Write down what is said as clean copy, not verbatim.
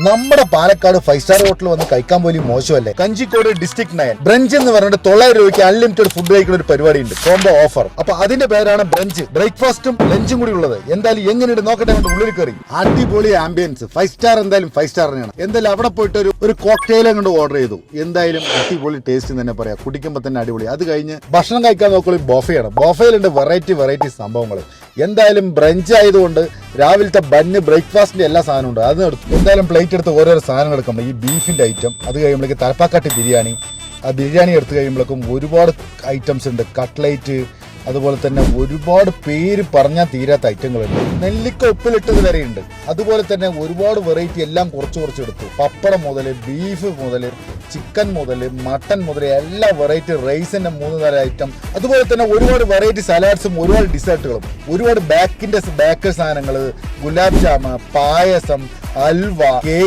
നമ്മുടെ Palakkad 5 star hotel വന്ന് കഴിക്കാൻ പോലും മോശമല്ലേ? കഞ്ചിക്കോട് ഡിസ്ട്രിക്ട് 9 ബ്രഞ്ച് എന്ന് പറഞ്ഞിട്ട് 900 രൂപയ്ക്ക് അൺലിമിറ്റഡ് ഫുഡ് കഴിക്കുന്ന ഒരു പരിപാടി ഉണ്ട്, കോംബോ ഓഫർ. അപ്പൊ അതിന്റെ പേരാണ് ബ്രഞ്ച്. ബ്രേക്ക്ഫാസ്റ്റും ലഞ്ചും കൂടി ഉള്ളത്. എന്തായാലും എങ്ങനെയുണ്ട് നോക്കട്ടെ. ഉള്ളിൽ കയറി അടിപൊളി ആംബിയൻസ്. 5 സ്റ്റാർ എന്തായാലും 5 സ്റ്റാർ തന്നെയാണ്. എന്തായാലും അവിടെ പോയിട്ട് ഒരു കോക്ടെയിൽ അങ്ങോട്ട് ഓർഡർ ചെയ്തു. എന്തായാലും അടിപൊളി ടേസ്റ്റ് തന്നെ പറയാം. കുടിക്കുമ്പോൾ തന്നെ അടിപൊളി. അത് കഴിഞ്ഞ് ഭക്ഷണം കഴിക്കാൻ നോക്കുമ്പോൾ ബൊഫയാണ്. ബൊഫയിലുണ്ട് വെറൈറ്റി സംഭവങ്ങൾ. എന്തായാലും ബ്രഞ്ച് ആയതുകൊണ്ട് രാവിലത്തെ ബന്ന് ബ്രേക്ക്ഫാസ്റ്റിന്റെ എല്ലാ സാധനവും ഉണ്ട്. അത് എടുത്തു. എന്തായാലും പ്ലേറ്റ് എടുത്ത് ഓരോരോ സാധനങ്ങൾ എടുക്കുമ്പോൾ ഈ ബീഫിന്റെ ഐറ്റം, അത് കഴിയുമ്പോഴേക്ക് തലപ്പാക്കാട്ടി ബിരിയാണി, ആ ബിരിയാണി എടുത്ത് കഴിയുമ്പോഴേക്കും ഒരുപാട് ഐറ്റംസ് ഉണ്ട്. കട്ട്ലൈറ്റ്, അതുപോലെ തന്നെ ഒരുപാട് പേര് പറഞ്ഞാൽ തീരാത്ത ഐറ്റങ്ങളുണ്ട്. നെല്ലിക്ക ഉപ്പിലിട്ടത് വരെ ഉണ്ട്. അതുപോലെ തന്നെ ഒരുപാട് വെറൈറ്റി എല്ലാം കുറച്ച് എടുത്തു. പപ്പടം മുതൽ ബീഫ് മുതൽ ചിക്കൻ മുതൽ മട്ടൻ മുതൽ എല്ലാ വെറൈറ്റി റൈസിന്റെ 3-4 ഐറ്റം. അതുപോലെ തന്നെ ഒരുപാട് വെറൈറ്റി സലാഡ്സും ഒരുപാട് ഡിസേർട്ടുകളും, ഒരുപാട് ബേക്കറി സാധനങ്ങൾ, ഗുലാബ് ജാമ്, പായസം, ഹൽവ, കേക്ക്.